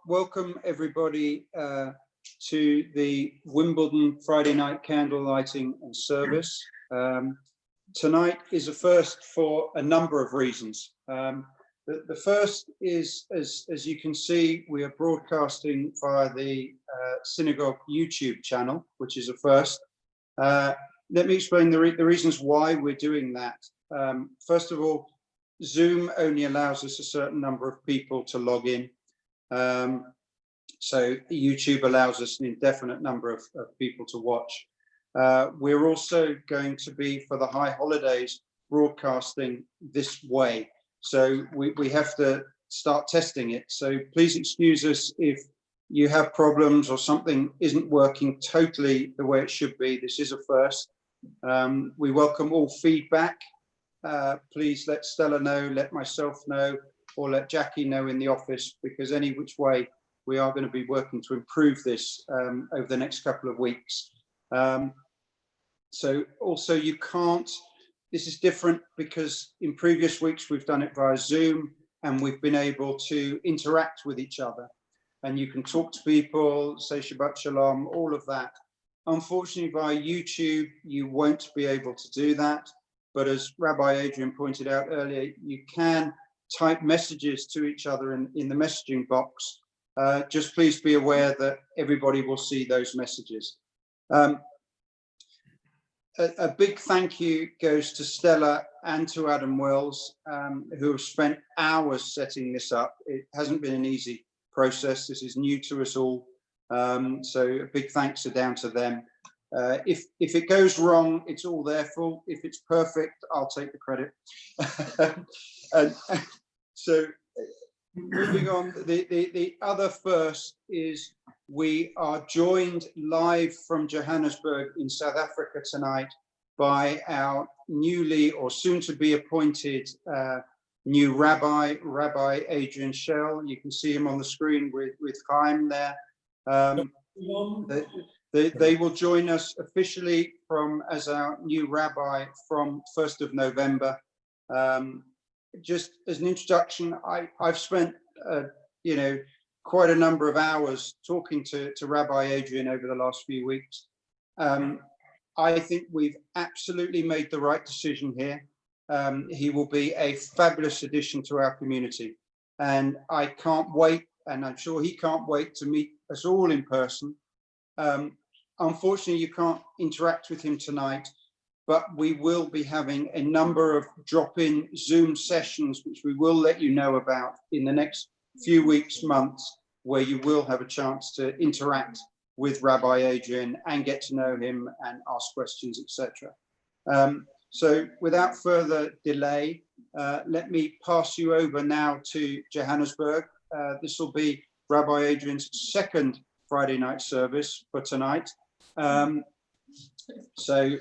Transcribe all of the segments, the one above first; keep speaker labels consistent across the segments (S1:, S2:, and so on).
S1: welcome everybody to the Wimbledon Friday night candle lighting and service. Tonight is a first for a number of reasons. The first is, as you can see, we are broadcasting via the synagogue YouTube channel, which is a first. Let me explain the reasons why we're doing that. First of all, Zoom only allows us a certain number of people to log in. So YouTube allows us an indefinite number of people to watch. We're also going to be, for the high holidays, broadcasting this way. So we have to start testing it. So please excuse us if you have problems or something isn't working totally the way it should be. This is a first. We welcome all feedback. Please let Stella know, let myself know, or let Jackie know in the office, because any which way we are going to be working to improve this over the next couple of weeks. So also you can't, this is different because in previous weeks we've done it via Zoom and we've been able to interact with each other. And you can talk to people, say Shabbat Shalom, all of that. Unfortunately, via YouTube, you won't be able to do that. But as Rabbi Adrian pointed out earlier, you can type messages to each other in the messaging box. Just please be aware that everybody will see those messages. A big thank you goes to Stella and to Adam Wells, who have spent hours setting this up. It hasn't been an easy process. This is new to us all. So a big thanks are down to them. If it goes wrong, it's all their fault. If it's perfect, I'll take the credit. And so moving on, the other first is we are joined live from Johannesburg in South Africa tonight by our newly or soon to be appointed new Rabbi Adrian Schell. You can see him on the screen with Chaim there. They will join us officially as our new rabbi from 1st of November. Just as an introduction, I've spent quite a number of hours talking to Rabbi Adrian over the last few weeks. I think we've absolutely made the right decision here. He will be a fabulous addition to our community, and I can't wait, and I'm sure he can't wait to meet us all in person. Unfortunately, you can't interact with him tonight, but we will be having a number of drop-in Zoom sessions, which we will let you know about in the next few weeks, months, where you will have a chance to interact with Rabbi Adrian and get to know him and ask questions, etc. So without further delay, let me pass you over now to Johannesburg. This will be Rabbi Adrian's second Friday night service for tonight. So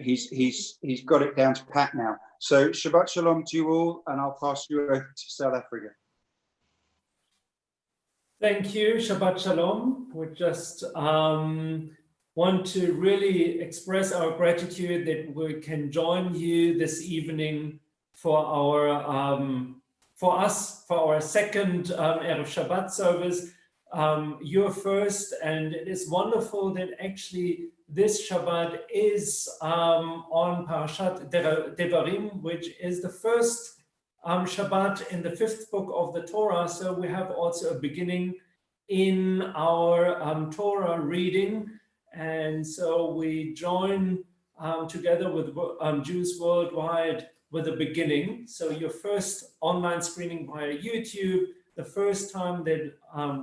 S1: he's got it down to pat now. So Shabbat Shalom to you all, and I'll pass you over to South Africa.
S2: Thank you, Shabbat Shalom. We just want to really express our gratitude that we can join you this evening for our second Erev Shabbat service. Your first, and it is wonderful that actually this Shabbat is on Parashat Devarim, which is the first Shabbat in the fifth book of the Torah. So we have also a beginning in our Torah reading, and so we join together with Jews worldwide with a beginning. So your first online screening via YouTube, the first time that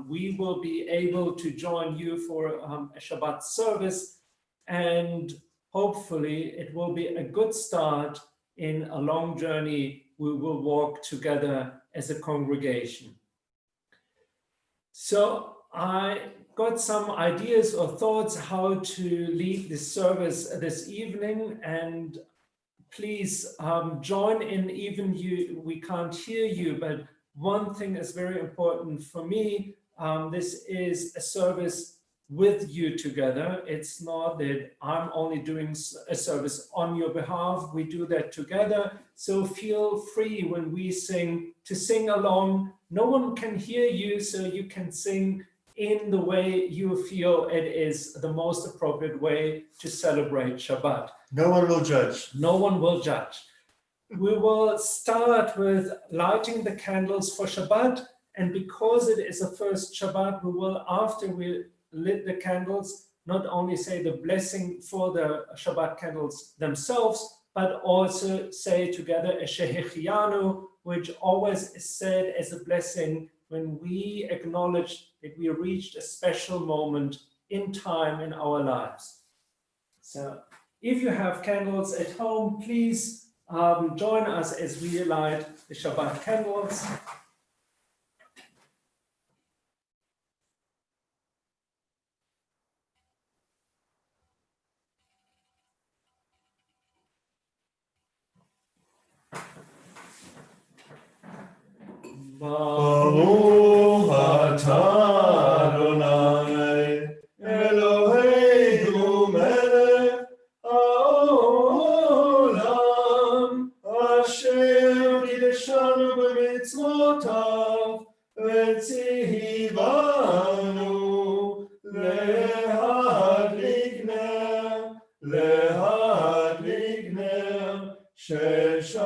S2: we will be able to join you for a Shabbat service, and hopefully it will be a good start in a long journey we will walk together as a congregation. So I got some ideas or thoughts how to lead this service this evening, and please join in. Even we can't hear you, but one thing is very important for me. This is a service with you together. It's not that I'm only doing a service on your behalf. We do that together. So feel free when we sing to sing along, no one can hear you, so you can sing in the way you feel it is the most appropriate way to celebrate Shabbat.
S3: No one will judge.
S2: No one will judge. We will start with lighting the candles for Shabbat, and because it is a first Shabbat, we will, after we lit the candles, not only say the blessing for the Shabbat candles themselves, but also say together a Shehechianu, which always is said as a blessing when we acknowledge that we reached a special moment in time in our lives. So if you have candles at home, please join us as we light the Shabbat candles.
S3: Baruch atah Adonai Eloheinu melech haolam asher kiddushanu b'mitzvotav v'tzivanu להדליק נר של שבת.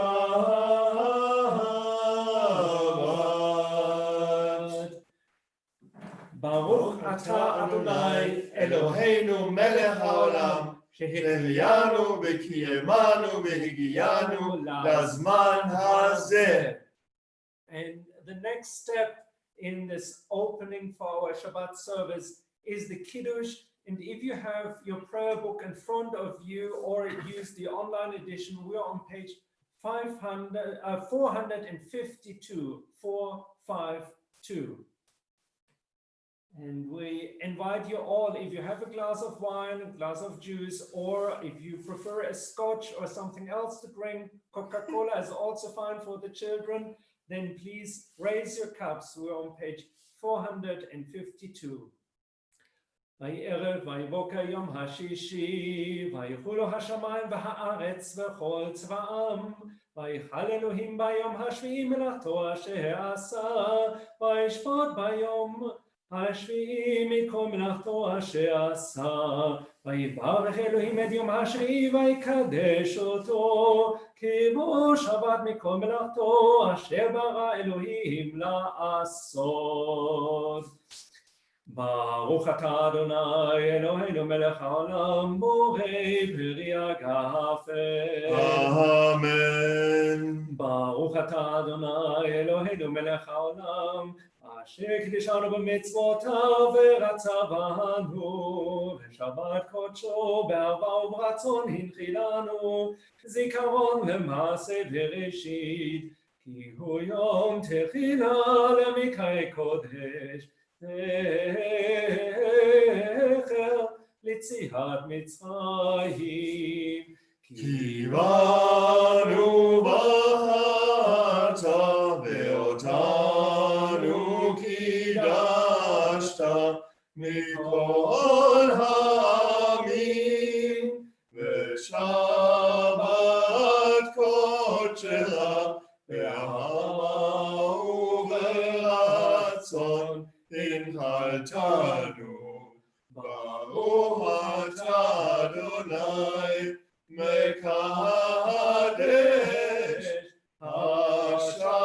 S2: ברוך אתה אדוני
S3: אלוהינו מלך העולם שהחיינו וקיימנו והגיענו לזמן הזה.
S2: And the next step in this opening for our Shabbat service is the Kiddush. And if you have your prayer book in front of you or use the online edition, we are on page 452, 452. And we invite you all, if you have a glass of wine, a glass of juice, or if you prefer a scotch or something else to drink, Coca-Cola is also fine for the children, then please raise your cups. We're on page 452. ויערב ויבוקר יום השישי, ויחולו השמיים והארץ וכל צבאם, ויחל אלוהים ביום השביעי מלאכתו אשר עשה, וישפוט ביום השביעי מכל מלאכתו אשר עשה, ויברך אלוהים את יום השביעי ויקדש אותו, כי בו שבת מכל מלאכתו אשר ברא אלוהים לעשות. ברוך אתה אדוני אלוהינו מלך העולם בורא פרי הגפן.
S3: אמן.
S2: ברוך אתה אדוני אלוהינו מלך העולם אשר קדישנו במצוותיו ורצה בנו ושבת קודשו באהבה וברצון הנחילנו זיכרון למעשה בראשית כי הוא יום תחילה למקראי קודש זכר ליציאת מצרים
S3: כי בנו בחרת ואותנו קידשת מכל העמים ושבת קודשך באהבה וברצון הנחלתנו. ברוך אתה אדוני מקדש השבת.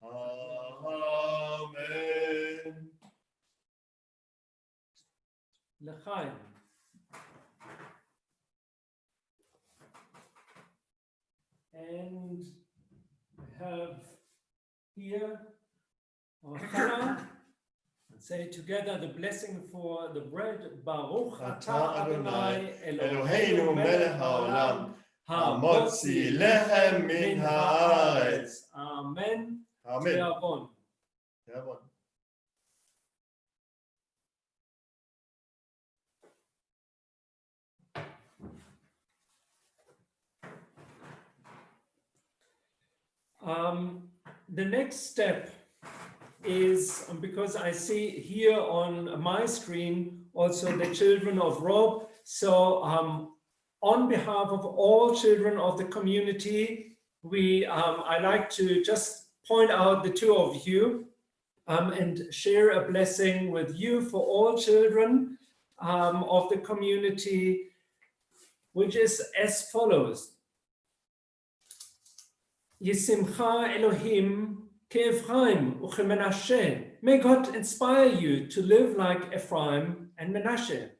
S3: אמן.
S2: לחיים. And we have here our Chana. Say together the blessing for the bread. Baruch atah Adonai
S3: Eloheinu melech haolam hamotzi lechem min haaretz.
S2: Amen.
S3: Amen.
S2: Te'avon.
S3: Te'avon.
S2: The next step is, because I see here on my screen also the children of Rob. So on behalf of all children of the community, I like to just point out the two of you and share a blessing with you for all children of the community, which is as follows. Yisimcha Elohim ke'Ephraim u'ke'Menashe. May God inspire you to live like Ephraim and Menashe.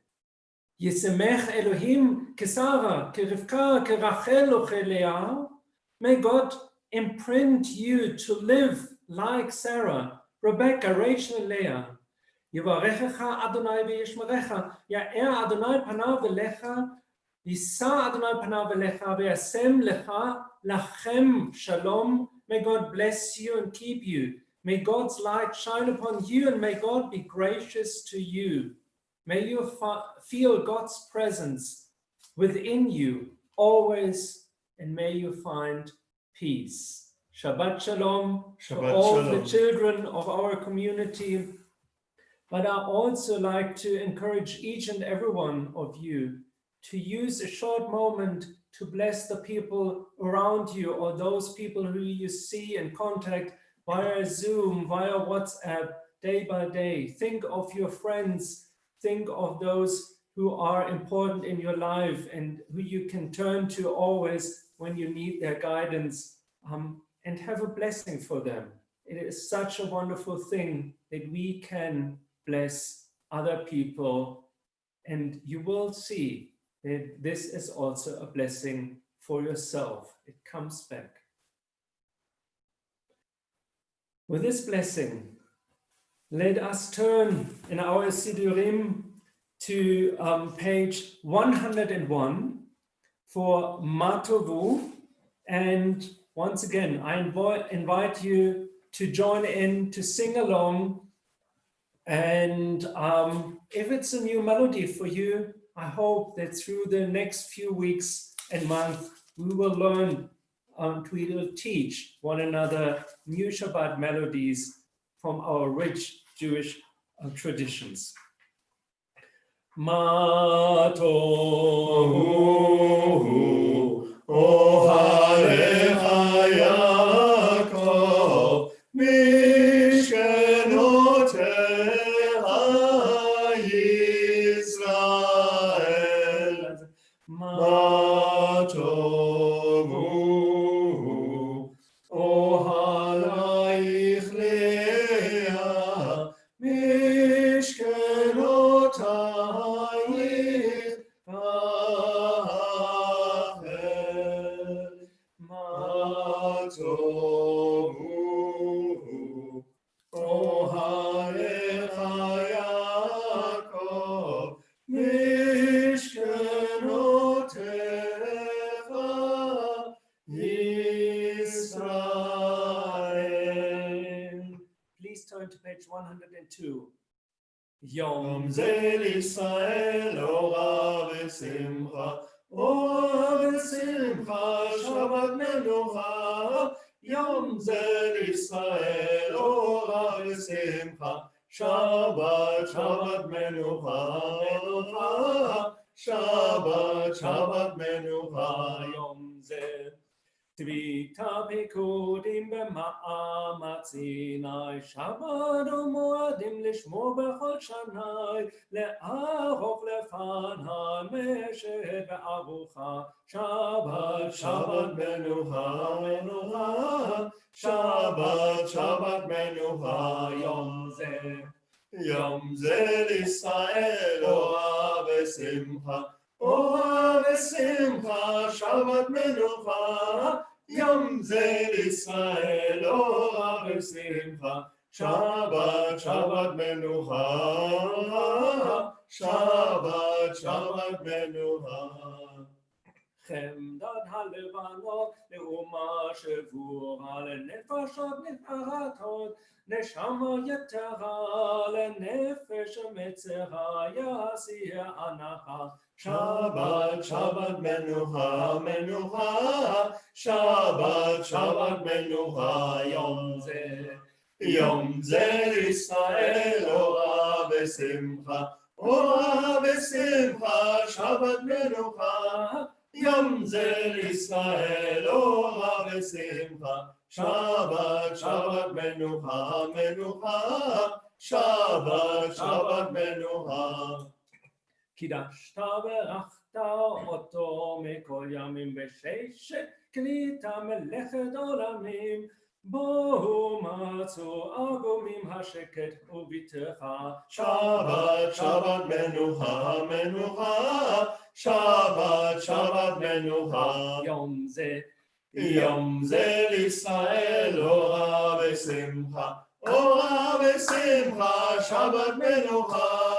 S2: Yisimech Elohim ke'Sara ke'Rivka ke'Rachel u'ke'Leah. May God imprint you to live like Sarah, Rebecca, Rachel, and Leah. Yivarechecha Adonai v'yishmerecha. Ya'er Adonai panav v'lecha. Yisa Adonai panav v'lecha v'yasem lecha lachem shalom. May God bless you and keep you. May God's light shine upon you, and may God be gracious to you. May you feel God's presence within you always, and may you find peace. Shabbat Shalom for all the children of our community. But I also like to encourage each and every one of you to use a short moment to bless the people around you, or those people who you see and contact via Zoom, via WhatsApp, day by day. Think of your friends, think of those who are important in your life and who you can turn to always when you need their guidance, and have a blessing for them. It is such a wonderful thing that we can bless other people, and you will see that this is also a blessing for yourself. It comes back. With this blessing, let us turn in our Sidurim to page 101 for Matovu. And once again, I invite you to join in, to sing along. And if it's a new melody for you, I hope that through the next few weeks and months, we will learn we will teach one another new Shabbat melodies from our rich Jewish traditions. Matohu
S3: Ohalecha Yaakov Mishkenotecha Yisrael Matovu Ohalaich Leah Mishkenotayich Rachel Matovu Ohalecha Yaakov Mishkenotecha Yisrael.
S2: Please turn to page 102.
S3: Yom Zel Yisrael Ora V'Simcha Ora V'Simcha Shabbat Menucha Yom Zel Yisrael Ora V'Simcha Shabbat Menucha Shabbat Menucha
S2: Yom Zel Tvita Pekudim B'Ma'amat Sinai Shabbat U'Moadim Lishmor B'chol Shanai Le'arov Lefanai Meshed Be'arucha Shabbat
S3: Menucha Shabbat Menucha Yom Zel Yisrael Ora V'Simcha Ora V'Simcha Shabbat Menucha Yom Zel Yisrael Ora V'Simcha Shabbat Menucha Shabbat Menucha
S2: חמדת הלבנות לאומה שבורה לנפשות נטהרות נשמה יתרה לנפש מצרה יעשייה הנחה
S3: Shabbat Menucha Shabbat Menucha Yom Zel Yisrael Ora V'Simcha Shabbat Menucha יום זה לישראל אורה ושמחה, שבת שבת מנוחה מנוחה, שבת שבת מנוחה.
S2: קידשת ברכת אותו מכל ימים בששת, כלית מלאכת עולמים, בואו מצאו עגומים השקט וביתך.
S3: שבת שבת מנוחה מנוחה, שבת שבת מנוחה.
S2: יום זה
S3: לישראל אורה ושמחה, אורה ושמחה, שבת מנוחה.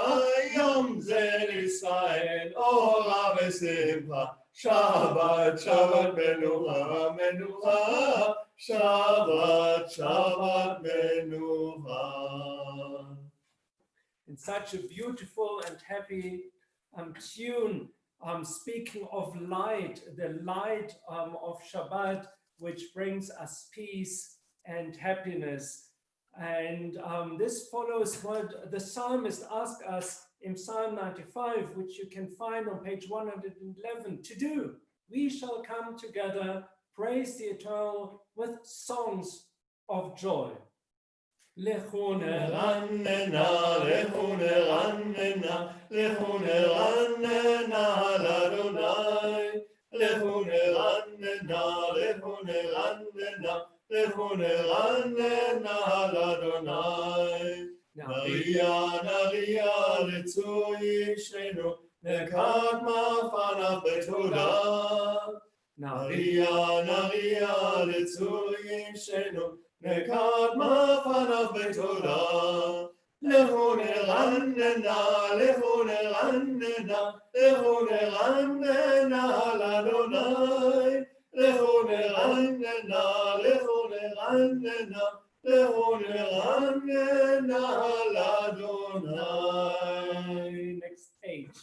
S3: יום זה לישראל אורה ושמחה, שבת שבת מנוחה מנוחה, שבת שבת מנוחה.
S2: in such a beautiful and happy tune, speaking of light, the light of Shabbat, which brings us peace and happiness. And this follows what the psalmist asked us in Psalm 95, which you can find on page 111, to do. We shall come together, praise the Eternal with songs of joy. לכו
S3: נרננה, לכו נרננה, לכו נרננה לאדוני, לכו נרננה, לכו נרננה, לכו נרננה לאדוני. נריע נריע לצור אישנו, נקדמה פניו בתודה. נריע נריע לצור אישנו, נקדמה פניו בתודה. לכו נרננה, לכו נרננה, לכו נרננה לאדוני. לכו נרננה, לכו נרננה, לכו נרננה לאדוני.
S2: Next page.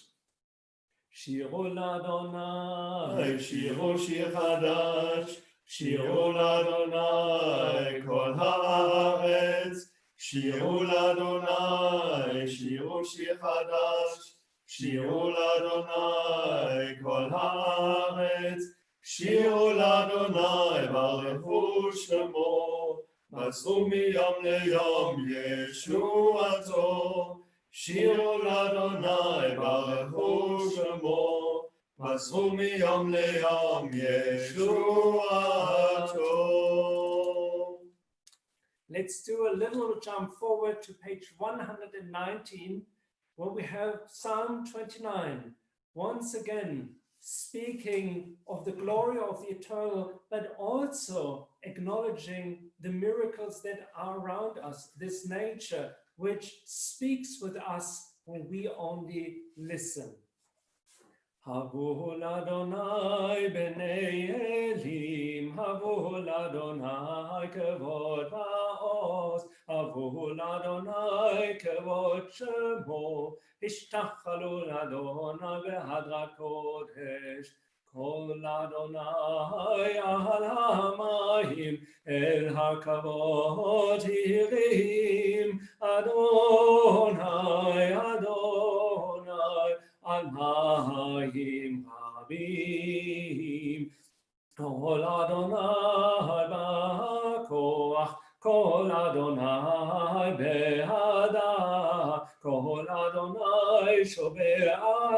S2: שירו לאדוני,
S3: שירו שיר חדש, שירו לאדוני כל הארץ, שירו לאדוני, שירו שיר חדש, שירו לאדוני כל הארץ, שירו לאדוני ברכו שמו, מסרו מיום ליום ישועתו, שירו לאדוני ברכו שמו, מסרו מיום ליום ישועתו.
S2: Let's do a little jump forward to page 119, where we have Psalm 29. Once again, speaking of the glory of the eternal, but also acknowledging the miracles that are around us, this nature which speaks with us when we only listen. Havu l'Adonai b'nei Elim, havu l'Adonai kavod va'os, havu l'Adonai kavod shemo, ishtachalu l'Adonai behadrat kodesh, kol Adonai al hamayim, el hakavod hirim, Adonai, Adonai, al mayim rabim, kol Adonai ba'koach, kol Adonai be'ada, kol Adonai shober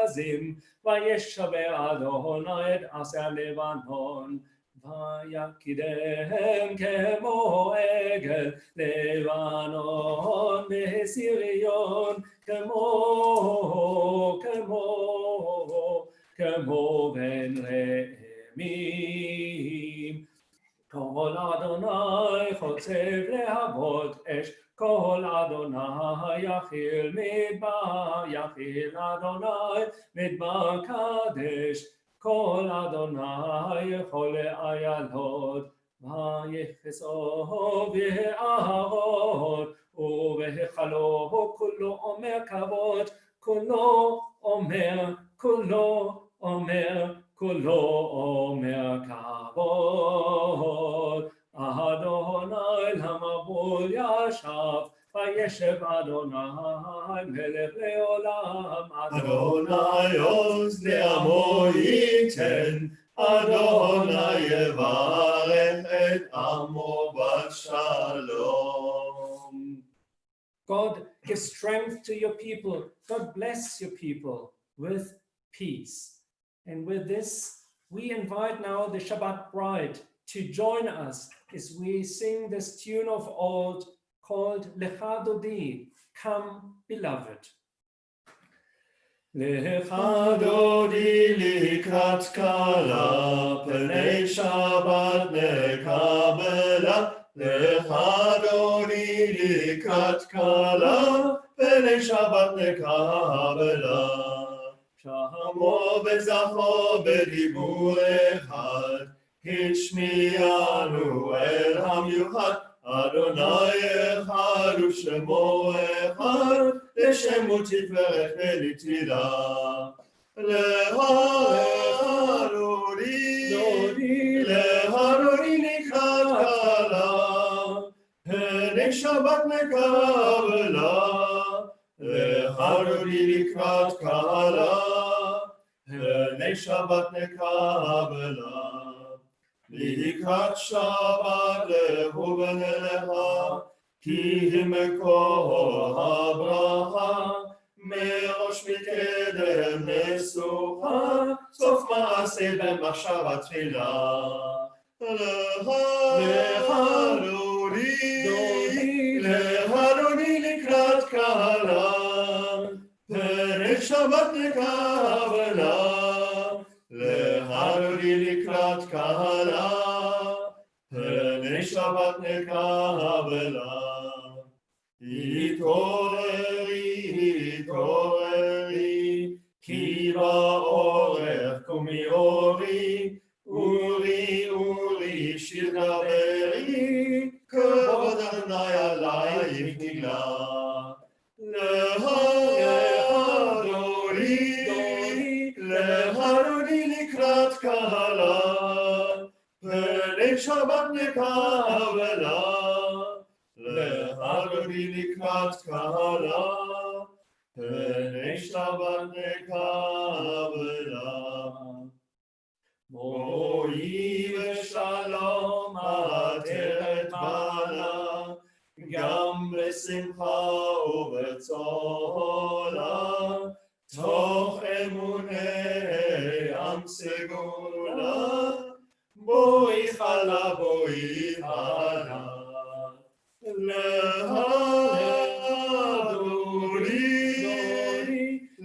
S2: azim, vayeshaber Adonai et aseh Lebanon, vayakidem kemo egel Lebanon be'sirion, kemo ben re'emim. Kol Adonai chotzev lehavot esh, kol Adonai yachil Adonai midbar kadesh, kol Adonai chole ayalot, vayichesov ye'arot, uvehechalo kullo omer kavod, kullo omer kavod. Adonai l'mabul yashav, וישב אדוני מלך לעולם.
S3: Adonai oz לעמו ייתן, Adonai יברך את עמו בשלום.
S2: God give strength to your people. God bless your people with peace. And with this, we invite now the Shabbat bride to join us as we sing this tune of old called Lecha Dodi, Come Beloved.
S3: Lecha dodi לקראת כלה, פני שבת נקבלה. Lecha dodi לקראת כלה, פני שבת נקבלה. שמו וזכור בדיבור אחד, השמיענו אל המיוחד. אדוני אחד ושמו אחד, לשם ותפארת ולתהילה. להדודי לקראת כלה, פני שבת נקבלה. להדודי לקראת כלה, פני שבת נקבלה. לקראת שבת לכו ונלכה, כי היא מקור הברכה. מראש מקדם נסוכה, סוף מעשה במחשבה תחילה. להדודי לקראת כלה, פני שבת נקבלה. להדודי לקראת כלה, פני שבת נקבלה. התעוררי, התעוררי, כי באורך קומי אורי. אורי, אורי, שיר דברי, כבוד אדוני עלייך נגלה. להדודי לקראת כלה, פני שבת נקבלה. להדודי לקראת כלה, פני שבת נקבלה. בואי בשלום עטרת בעלה, גם בשמחה ובצהלה. תוך אמוני עם סגולה, בואי חלה, בואי חלה.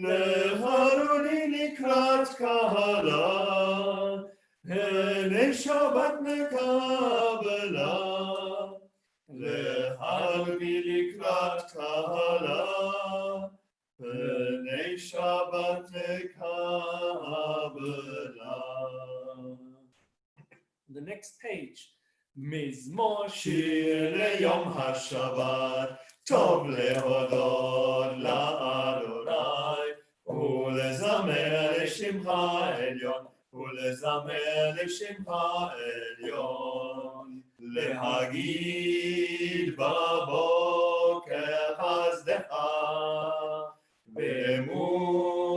S3: להדודי לקראת כלה, פני שבת נקבלה. להדודי לקראת כלה, פני שבת נקבלה.
S2: The next page. מזמור
S3: שיר ליום השבת, טוב להודות לאדוני, ולזמר לשמך עליון, ולזמר לשמך עליון. להגיד בבוקר חסדך, באמונתך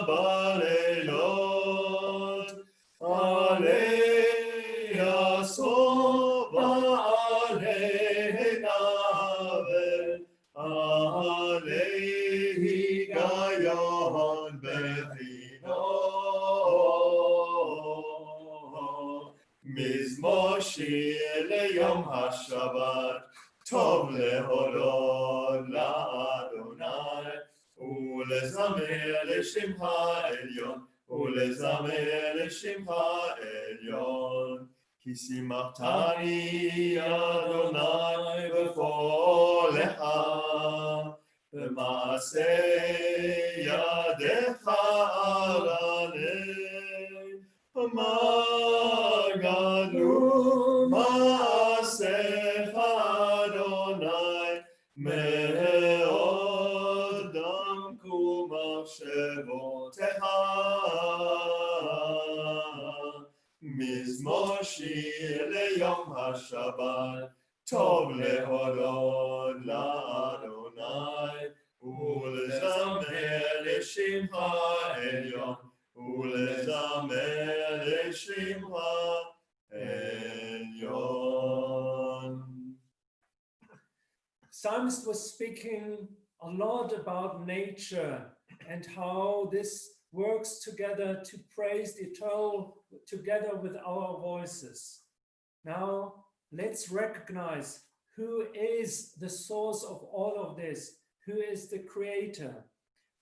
S3: בלילות. עלי יסוף ועלי נבל, עלי היגיון בחינו. מזמור שיר ליום השבת, טוב להודות לאדוני, ולזמר לשמך עליון, ולזמר לשמך עליון. כי שימחתני אדוני בפועלך, במעשה ידיך ארנה. מה גדלו מעשיך אדוני, מאוד עמקו מחשבותיך. מזמור שיר ליום השבת, טוב להודות לאדוני, ולזמר לשמך עליון, ולזמר לשמך עליון.
S2: Psalmist was speaking a lot about nature and how this works together to praise the eternal together with our voices. Now, let's recognize who is the source of all of this, who is the creator.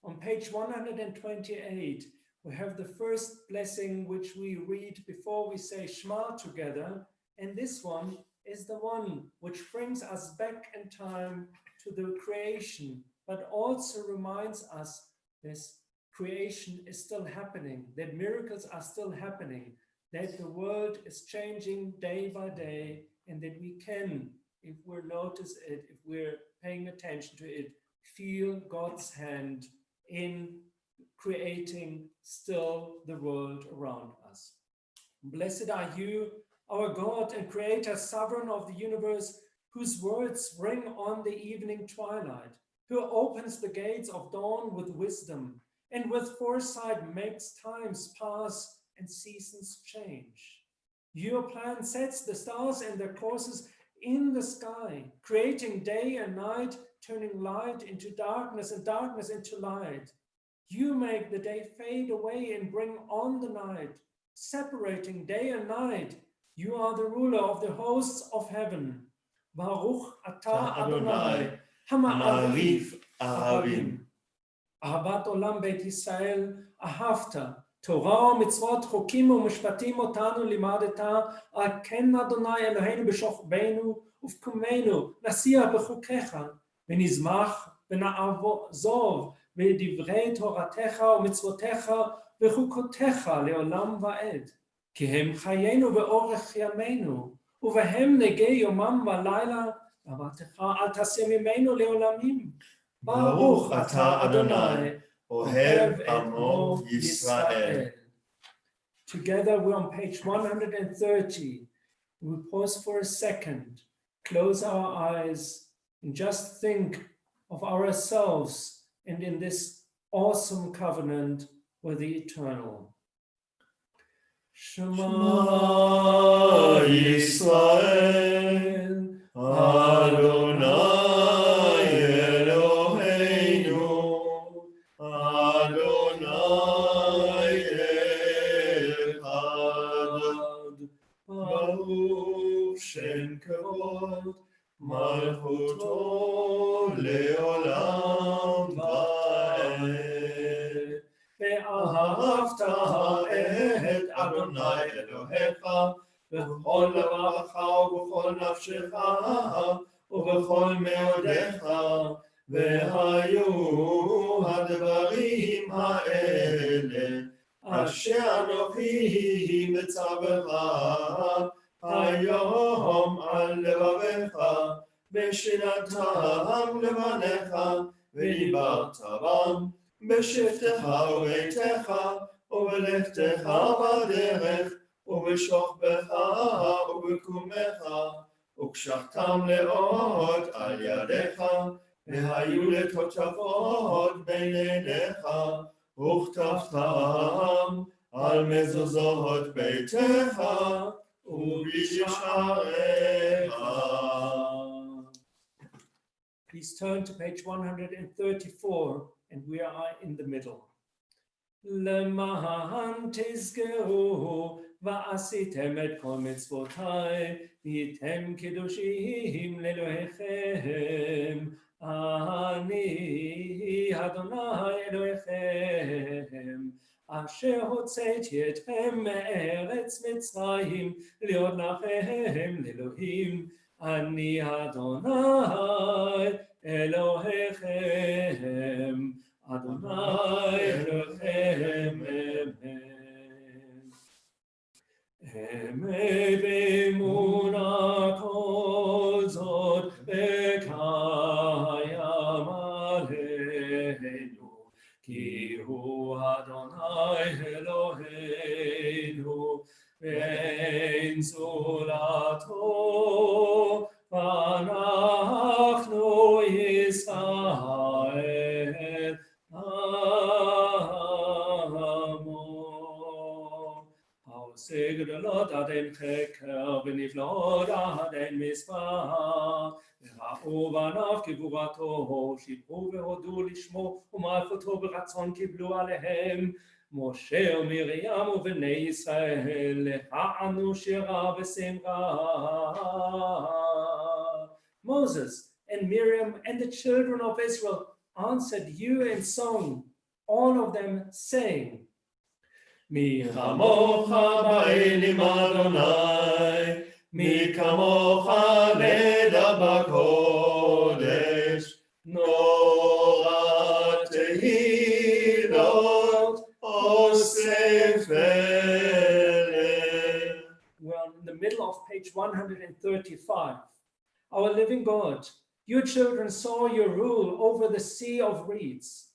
S2: On page 128, we have the first blessing which we read before we say Shema together, and this one is the one which brings us back in time to the creation, but also reminds us this creation is still happening, that miracles are still happening, that the world is changing day by day, and that we can, if we notice it, if we're paying attention to it, feel God's hand in creating still the world around us. Blessed are you, our God and Creator, Sovereign of the universe, whose words ring on the evening twilight, who opens the gates of dawn with wisdom, and with foresight makes times pass and seasons change. Your plan sets the stars and their courses in the sky, creating day and night, turning light into darkness and darkness into light. You make the day fade away and bring on the night, separating day and night. You are the ruler of the hosts of heaven. Baruch atah Adonai, hama'arif ahavim. אהבת עולם בית ישראל, אהבת, תורה ומצוות, חוקים ומשפטים אותנו לימדת, על כן אדוני אלוהינו בשוכבנו ובקומנו, נשיח בחוקיך, ונזמח ונעזוב בדברי תורתך ומצוותיך וחוקותיך לעולם ועד. כי הם חיינו ואורך ימינו, ובהם נגע יומם ולילה, אהבתך אל תעשה ממנו לעולמים.
S3: ברוך אתה אדוני, אוהב עמו ישראל.
S2: Together we're on page 130. We pause for a second, close our eyes, and just think of ourselves and in this awesome covenant with the Eternal.
S3: Shema Yisrael, Adonai Eloheinu, Adonai Echad, Baruch Shem Kavod, Malchuto Leolam Va'ed. ואהבת את אדוני אלוהיך בכל לבבך ובכל נפשך ובכל מאודיך, והיו הדברים האלה אשר אנוכי מצווך היום על לבביך, ושיננתם לבניך ודיברת בם בשבתך וביתך ובלכתך בדרך ובשוכבך ובקומך, וקשרתם לאות על ידיך, והיו לתותפות בין עיניך, וכתבתם על מזוזות ביתך ובשעריך.
S2: Please turn to page 134, and we are in the middle. למען תזכרו ועשיתם את כל מצוותיי, והייתם קדושים לאלוהיכם, אני אדוני אלוהיכם, אשר הוצאתי אתכם מארץ מצרים, להיות לכם לאלוהים, אני אדוני אלוהיכם, אדוני אלוהיכם, אמת באמונה כל זאת וקיים עלינו, כי הוא אדוני אלוהינו ואין זולתו. עד אין חקר ונפלאות עד אין מספר. וראו בניו כגבורתו, שיבחו והודו לשמו ומלכותו ברצון קיבלו עליהם. משה ומרים ובני ישראל הענו שירה ושמחה. Moses and Miriam and the children of Israel answered you in song, all of them saying,
S3: מי כמוך באלים אדוני, מי כמוך נדע בקודש, נורא תהילות אוסף אלה.
S2: Well, in the middle of page 135, our living God, your children saw your rule over the sea of reeds.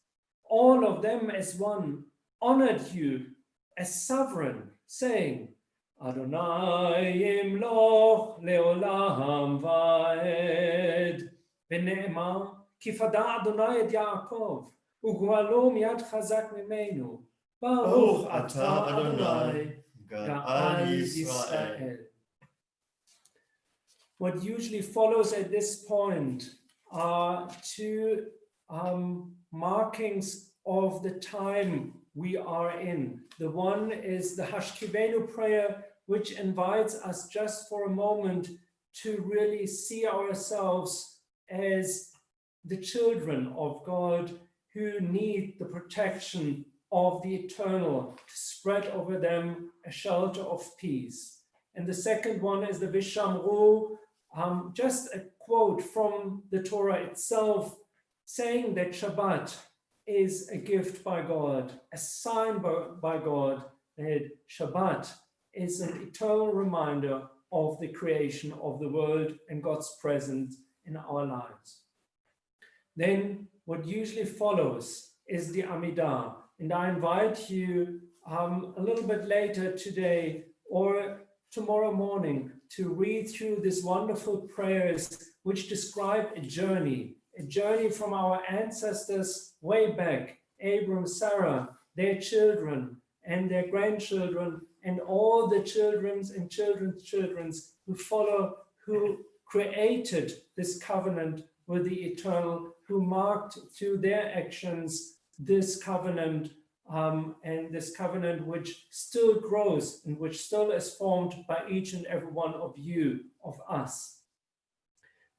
S2: All of them as one honored you as sovereign, saying, Adonai yimloch leolam vaed. ונאמר, כי פדה אדוני את יעקב, וגואלו מיד חזק ממנו. ברוך אתה אדוני, גאל ישראל. What usually follows at this point are two markings of the time we are in. The one is the Hashkivenu prayer, which invites us just for a moment to really see ourselves as the children of God who need the protection of the eternal to spread over them a shelter of peace. And the second one is the Vishamru, just a quote from the Torah itself, saying that Shabbat is a gift by God, a sign by God that Shabbat is an eternal reminder of the creation of the world and God's presence in our lives. Then what usually follows is the Amidah, and I invite you a little bit later today or tomorrow morning to read through these wonderful prayers which describe a journey from our ancestors way back, Abram, Sarah, their children and their grandchildren, and all the children's and children's children's who created this covenant with the eternal, who marked through their actions this covenant, and this covenant which still grows and which still is formed by each and every one of you, of us.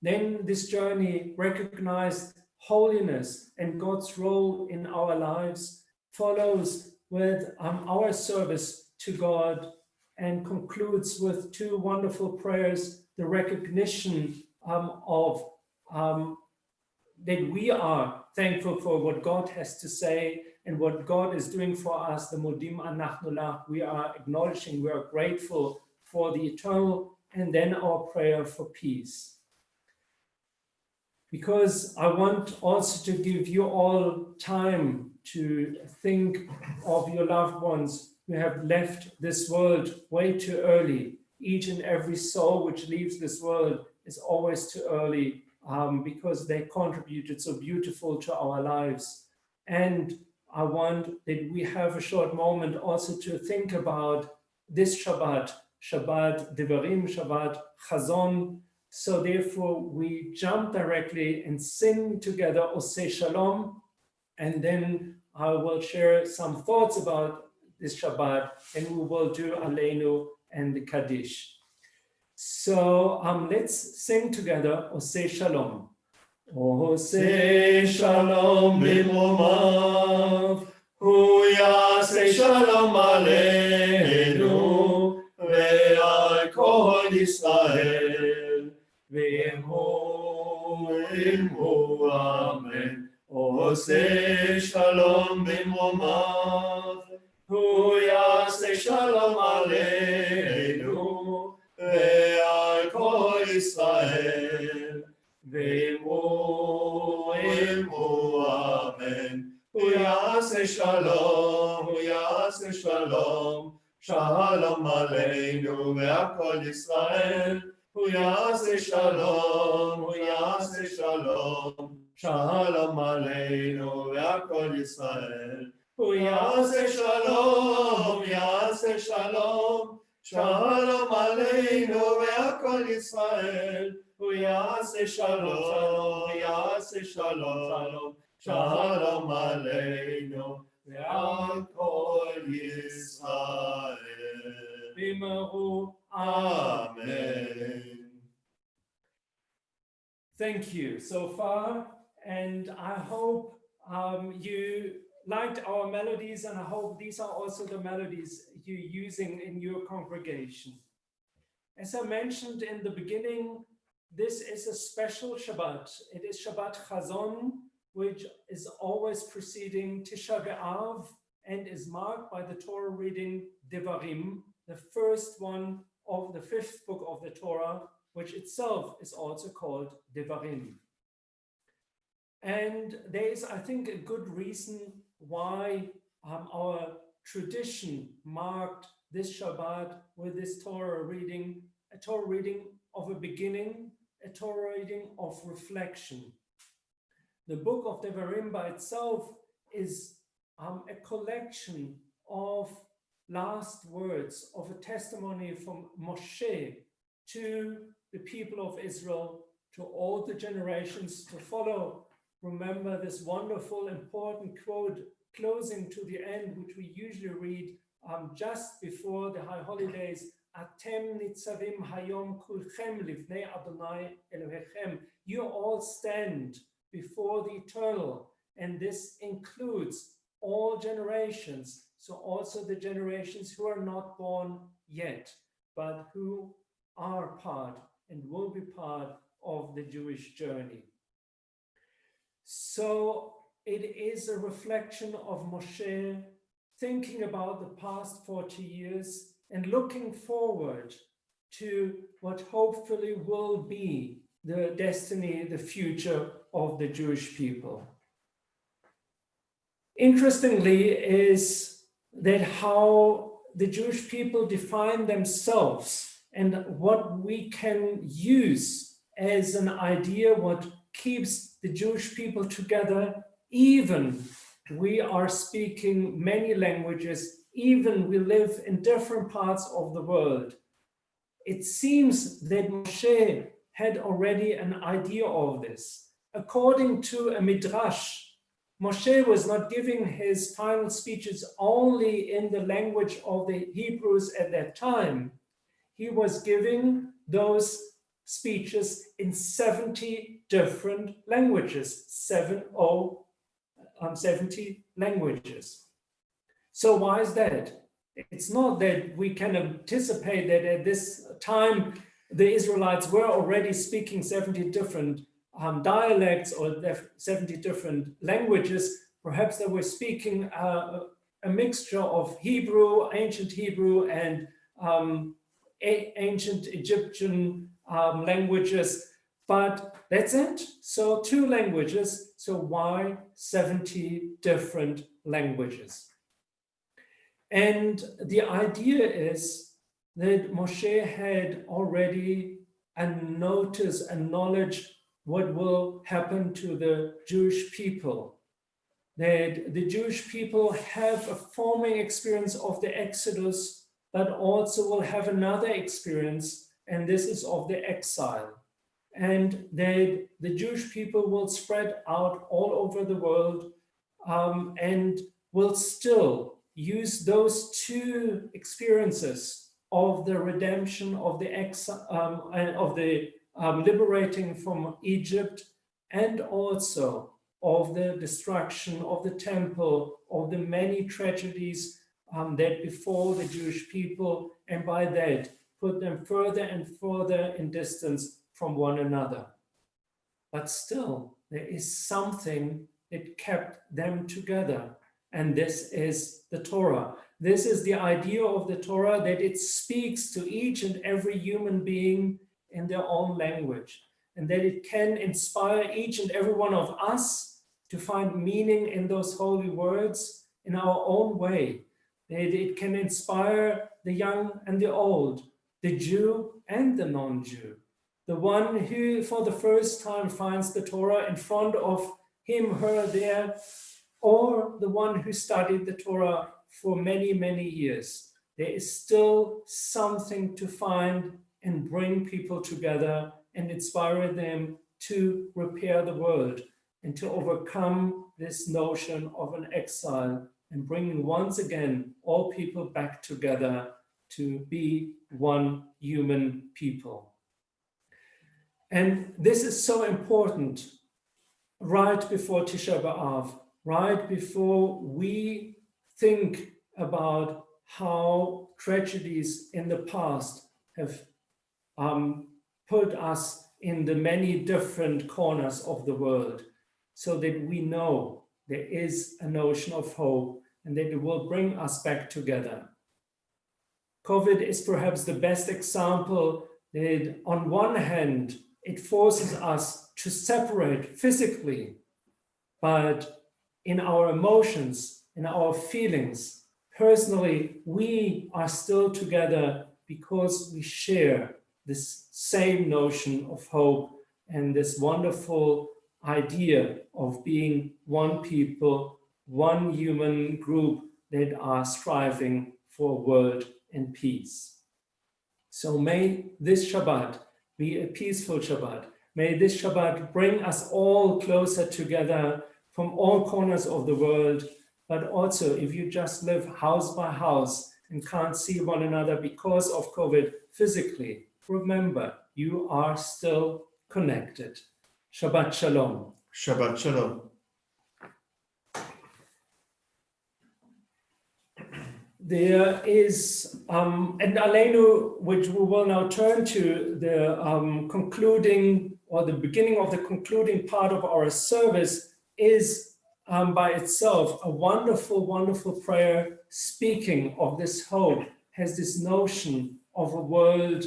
S2: Then this journey recognized holiness and God's role in our lives, follows with our service to God, and concludes with two wonderful prayers, the recognition of that we are thankful for what God has to say and what God is doing for us, the Modim Anachnu Lach. We are acknowledging, we are grateful for the eternal, and then our prayer for peace. Because I want also to give you all time to think of your loved ones who have left this world way too early. Each and every soul which leaves this world is always too early, because they contributed so beautiful to our lives. And I want that we have a short moment also to think about this Shabbat, Shabbat Devarim, Shabbat Chazon. So therefore we jump directly and sing together Oseh Shalom, and then I will share some thoughts about this Shabbat, and we will do Aleinu and the Kiddush. So let's sing together Oseh Shalom. Oseh Shalom
S3: במרומיו, הוא יעשה שלום עלינו ועל כל ישראל, ואמרו אמן. עושה שלום במרומיו, הוא יעשה שלום עלינו ועל כל ישראל, ואמרו אמן. הוא יעשה שלום, הוא יעשה שלום, שלום עלינו ועל כל ישראל. הוא יעשה שלום, הוא יעשה שלום, שלום עלינו ועל כל ישראל. הוא יעשה שלום, יעשה שלום, Shalom Aleinu ve'al kol Yisrael, hu ya'aseh shalom, hu ya'aseh shalom, shalom Aleinu ve'al kol Yisrael.
S2: Bimaru.
S3: Amen.
S2: Thank you so far, and I hope you liked our melodies, and I hope these are also the melodies you're using in your congregation. As I mentioned in the beginning, this is a special Shabbat. It is Shabbat Chazon, which is always preceding Tisha B'Av and is marked by the Torah reading Devarim, the first one of the fifth book of the Torah, which itself is also called Devarim. And there is, I think, a good reason why our tradition marked this Shabbat with this Torah reading, a Torah reading of a beginning, a Torah reading of reflection. The book of Devarim by itself is a collection of last words of a testimony from Moshe to the people of Israel, to all the generations to follow. Remember this wonderful, important quote closing to the end, which we usually read just before the high holidays. Atem nitzavim hayom kulchem livnei Adonai Elohechem. You all stand before the eternal, and this includes all generations. So also the generations who are not born yet, but who are part and will be part of the Jewish journey. So it is a reflection of Moshe thinking about the past 40 years and looking forward to what hopefully will be the destiny, the future of the Jewish people. Interestingly is that how the Jewish people define themselves and what we can use as an idea, what keeps the Jewish people together, even we are speaking many languages, even we live in different parts of the world. It seems that Moshe had already an idea of this. According to a midrash, Moshe was not giving his final speeches only in the language of the Hebrews at that time. He was giving those speeches in 70 different languages, 70 languages. So why is that? It's not that we can anticipate that at this time the Israelites were already speaking 70 different dialects or 70 different languages. Perhaps they were speaking a mixture of Hebrew, ancient Hebrew, and ancient Egyptian languages, but that's it. So 2 languages, so why 70 different languages? And the idea is that Moshe had already a notice, a knowledge what will happen to the Jewish people. That the Jewish people have a forming experience of the Exodus, but also will have another experience, and this is of the exile. And that the Jewish people will spread out all over the world and will still use those 2 experiences of the redemption, of the exile, of the liberating from Egypt, and also of the destruction of the temple, of the many tragedies that befall the Jewish people, and by that put them further and further in distance from one another. But still, there is something that kept them together, and this is the Torah. This is the idea of the Torah, that it speaks to each and every human being in their own language, and that it can inspire each and every one of us to find meaning in those holy words in our own way. That it can inspire the young and the old, the Jew and the non-Jew, the one who for the first time finds the Torah in front of him, her there, or the one who studied the Torah for many, many years. there is still something to find and bring people together and inspire them to repair the world and to overcome this notion of an exile and bringing once again all people back together to be one human people. And this is so important right before Tisha B'Av, right before we think about how tragedies in the past have put us in the many different corners of the world, so that we know there is a notion of hope and that it will bring us back together. COVID is perhaps the best example that on one hand, it forces us to separate physically, but in our emotions, in our feelings, personally, we are still together because we share this same notion of hope and this wonderful idea of being one people, one human group that are striving for a world in peace. So may this Shabbat be a peaceful Shabbat. May this Shabbat bring us all closer together from all corners of the world, but also if you just live house by house and can't see one another because of COVID physically, remember, you are still connected. Shabbat Shalom.
S3: Shabbat Shalom.
S2: There is, and Aleinu, which we will now turn to the concluding or the beginning of the concluding part of our service, is by itself a wonderful, wonderful prayer speaking of this hope, has this notion of a world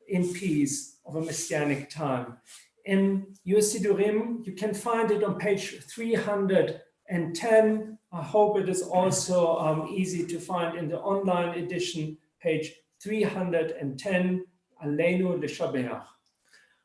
S2: in peace, of a messianic time. In your Sidurim, you can find it on page 310. I hope it is also easy to find in the online edition, page 310, Aleinu L'Shabeach.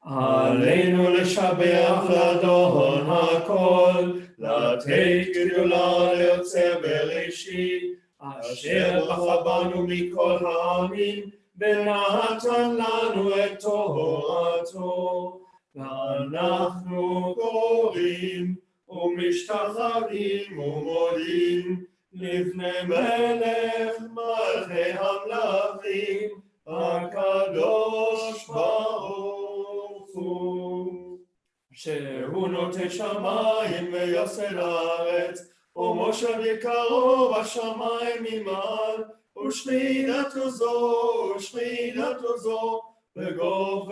S3: עלינו לשבח לאדון הכל, לתת גדולה ליוצר בראשית, אשר בחר בנו מכל העמים, ונתן לנו את תורתו. ואנחנו קוראים ומשתחווים ומודים לפני מלך מלכי המלכים, הקדוש ברוך הוא. שהוא נוטה שמיים ויוסד הארץ, ומושב יקרו בשמיים ממעל, ושכינתו זו, בגוב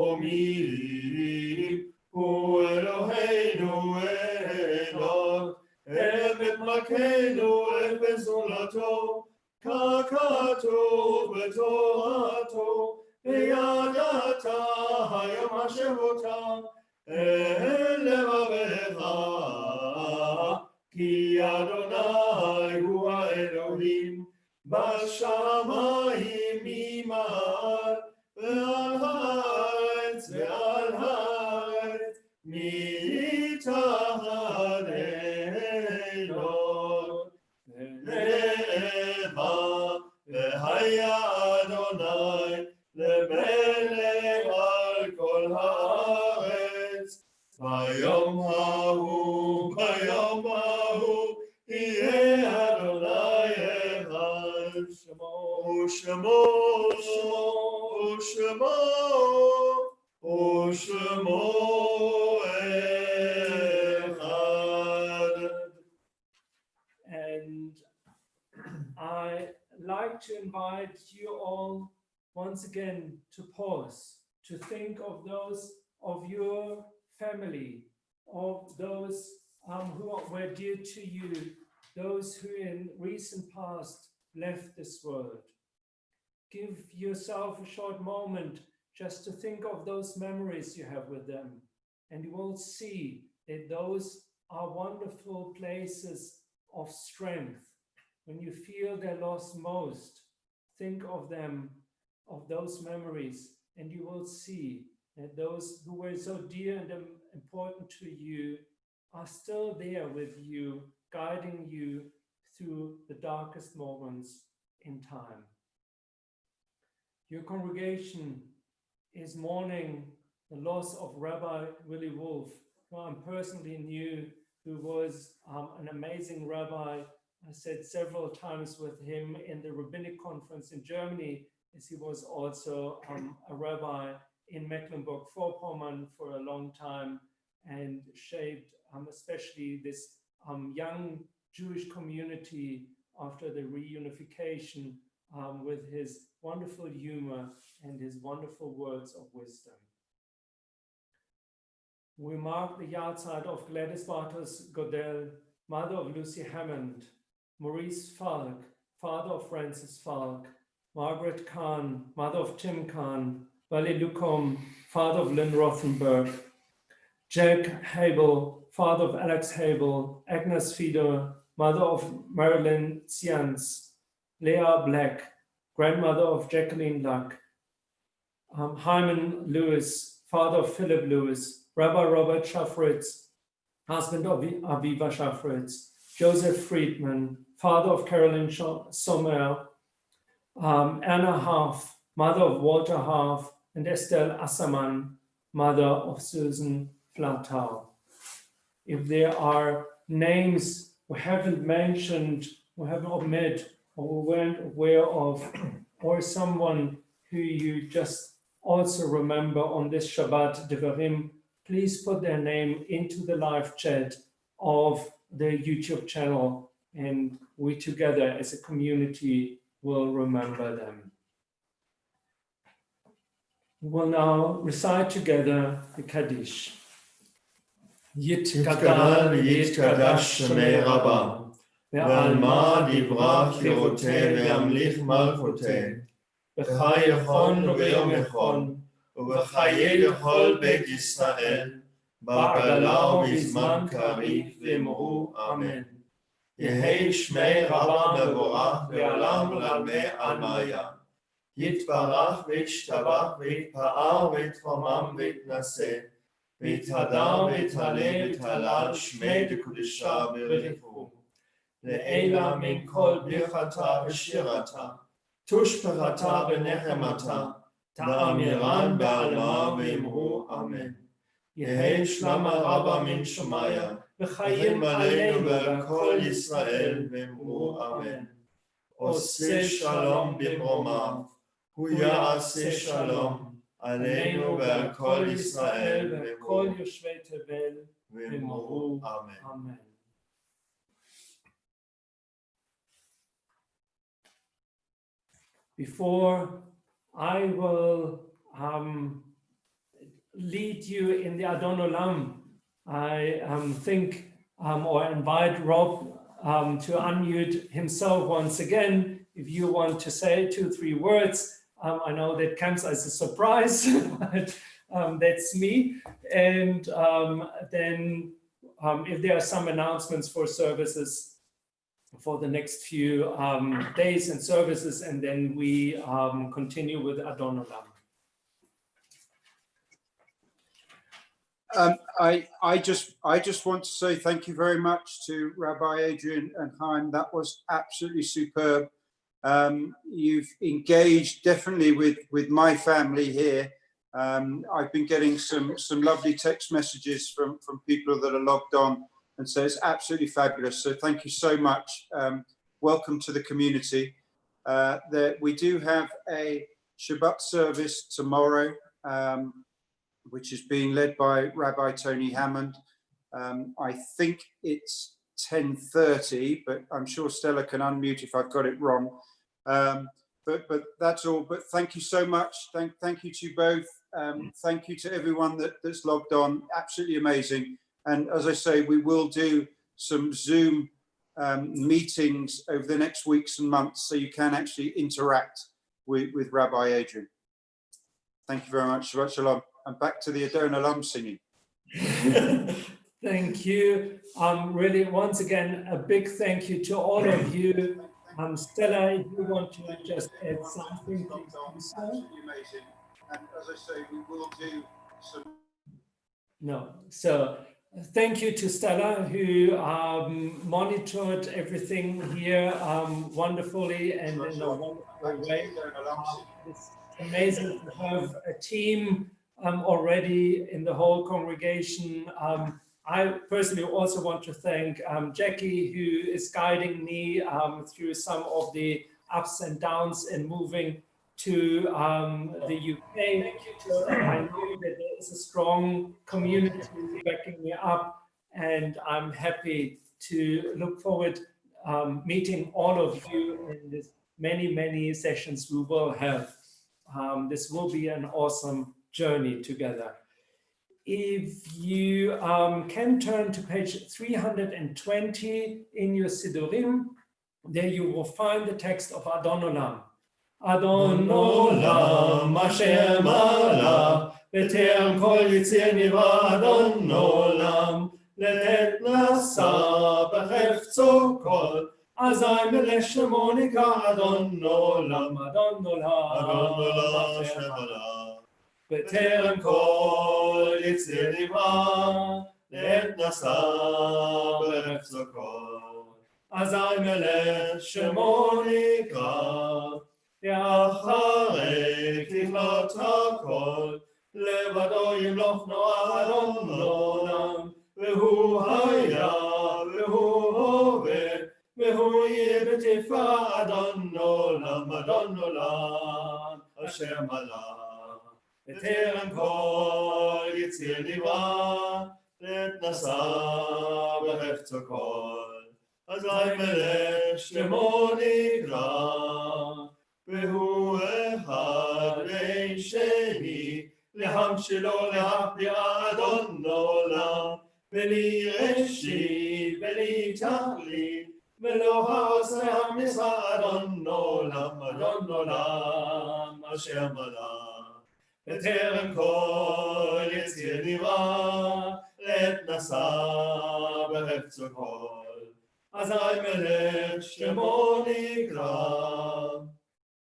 S3: ומרומים. הוא אלוהינו אלוהינו, עבד מלכנו עבד זולתו, ככתוב בתורתו, וידעת היום השבותה, אל לבבך, כי אדוני הוא האלוהים, בשמיים ממעל, ועל הארץ מתחת אלות. ונאמר, והיה אדוני למלך על כל הארץ. ביום ההוא יהיה אדוני אחד, ושמו אחד.
S2: And I like to invite you all once again to pause, to think of those of your family, of those who were dear to you, those who in recent past left this world. Give yourself a short moment just to think of those memories you have with them, and you will see that those are wonderful places of strength. When you feel their loss most, think of them, of those memories, and you will see that those who were so dear and important to you are still there with you, guiding you through the darkest moments in time. Your congregation is mourning the loss of Rabbi Willie Wolf, who I personally knew, who was an amazing rabbi. I sat several times with him in the rabbinic conference in Germany, as he was also a rabbi in Mecklenburg-Vorpommern for a long time, and shaped especially this young Jewish community after the reunification with his wonderful humor and his wonderful words of wisdom. We mark the yahrzeit of Gladys Bartos Godell, mother of Lucy Hammond, Maurice Falk, father of Francis Falk, Margaret Kahn, mother of Tim Kahn, Wally Lucombe, father of Lynn Rothenberg, Jack Habel, father of Alex Habel, Agnes Fiedler, mother of Marilyn Cians, Leah Black, grandmother of Jacqueline Luck, Hyman Lewis, father of Philip Lewis, Rabbi Robert Shafritz, husband of Aviva Shafritz, Joseph Friedman, father of Carolyn Sommer, Anna Harf, mother of Walter Harf, and Estelle Assermann, mother of Susan Flatau. If there are names we haven't mentioned, we haven't omitted, or we weren't aware of, or someone who you just also remember on this Shabbat Devarim, please put their name into the live chat of the YouTube channel, and we together as a community will remember them. We will now recite together the Kiddush.
S3: יתגדל ויתקדש שמי רבה, ועלמא דיברה קירותי וימליך מלכותי, בחי יכון וביום יכון, ובחיי לכל בית ישראל, בעגלה ובזמן קריב ואמרו אמן. יהי שמי רבה מבורך ועולם ולעלמי עלמיה. יתברך וישתבח ויתפאר ויתרומם ויתנשא, ויתהדר ויתעלה ויתהלל שמי דקודשה ברכו. לעילה מן כל ברכתה ושירתה, תושבחתה ונחמתה, תאמירן בעלמה ואמרו אמן. יהי שלמה רבה מן שמיה, וחיים עלינו ועל כל ישראל ואמרו אמן. עושה שלום במרומיו, הוא יעשה שלום עלינו ועל כל ישראל
S2: ועל כל יושבי תבל
S3: ואמרו אמן.
S2: אמן. Before I will lead you in the Adon Olam, I think or invite Rob to unmute himself once again. If you want to say 2-3 words, I know that comes as a surprise, but that's me. And then if there are some announcements for services for the next few days and services, and then we continue with Adon Olam.
S1: I just want to say thank you very much to Rabbi Adrian and Chaim. That was absolutely superb. You've engaged definitely with my family here. I've been getting some lovely text messages from people that are logged on, and so it's absolutely fabulous. So thank you so much. Welcome to the community. We do have a Shabbat service tomorrow, which is being led by Rabbi Tony Hammond. I think it's 10:30, but I'm sure Stella can unmute if I've got it wrong. But that's all. But thank you so much. Thank you to you both. Thank you to everyone that's logged on. Absolutely amazing. And as I say, we will do some Zoom meetings over the next weeks and months, so you can actually interact with Rabbi Adrian. Thank you very much. Shabbat Shalom. And back to the Adon Olam singing.
S2: Thank you. Really, once again, a big thank you to all of you. Stella, if you want to just add something, please do so.
S1: Absolutely amazing. And as I say, we will do some.
S2: No, so Thank you to Stella, who monitored everything here wonderfully and in a wonderful way. It's amazing to have a team already in the whole congregation. I personally also want to thank Jackie, who is guiding me through some of the ups and downs in moving to the UK. So I know that there is a strong community backing me up, and I'm happy to look forward meeting all of you in this many sessions we will have. This will be an awesome journey together. If you can turn to page 320 in your Siddurim, there you will find the text of Adon Olam. Adon Olam, Asher Mala, B'terem kol yitzir nivra Adon Olam, Letet nasa b'chefzo kol, Azai melech shemo nikra Adon Olam, Adon Olam, Asher Mala. בטרם כל יציר נברא, לעת נשא בחפצו כל. אזי מלך שמו נקרא, ואחרי ככלות הכל, לבדו ימלוך נוער אדון עולם, והוא היה והוא הווה, והוא יהיה בתפארת אדון עולם, אשר מלך. בטרם כל יציר נברא, לעת נשא בחפצו כל. אזי מלך שמו נקרא, והוא אחד ואין שני, להמשלו להכביע אדון עולם, בלי ראשית בלי תכלית, ולא העושה המשרה אדון עולם, אשר מלך. בטרם כל יציר נברא, לעת נשא בחפצו כל. אזי מלך שמו נקרא,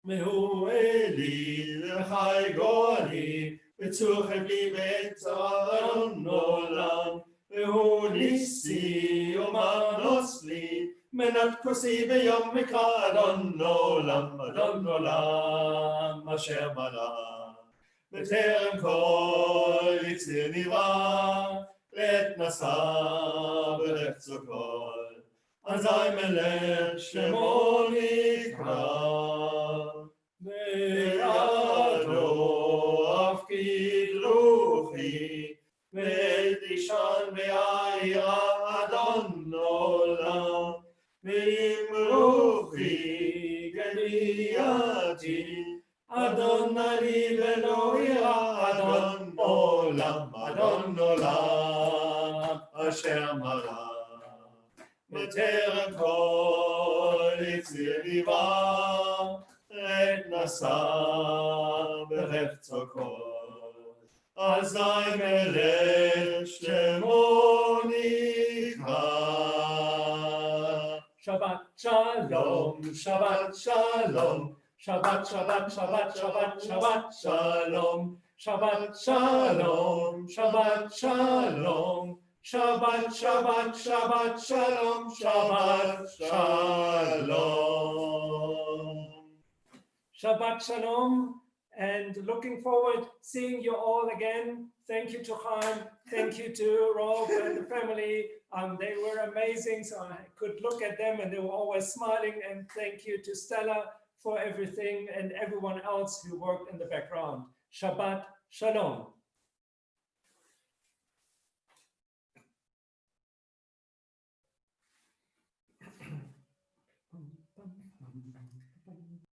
S2: והוא אלי וחי גואלי, בצור חבלי בעת צרה אדון עולם, והוא ניסי ומנוס לי, מנת כוסי ביום מקרא אדון עולם, אשר מלך. בטרם כל יציר נברא, לעת נשא בחפצו כל. אזי מלך שמו נקרא, בידו הפקיד רוחי, ותישן וירא אדון עולם, ואם רוחי גדייתי, אדון לי ולא ירא אדון עולם, אשר מלך. בטרם כל יציר נברא, לעת נשא בחפצו כל. אזי מלך שמו נקרא. שבת שלום, שבת שלום, שבת שבת שבת שבת שבת שלום, שבת שלום, שבת שלום, שבת שבת שבת שלום, שבת שלום. Shabbat Shalom, and looking forward seeing you all again. Thank you to Chaim, thank you to Rob and the family. They were amazing, so I could look at them and they were always smiling. And thank you to Stella for everything and everyone else who worked in the background. Shabbat Shalom.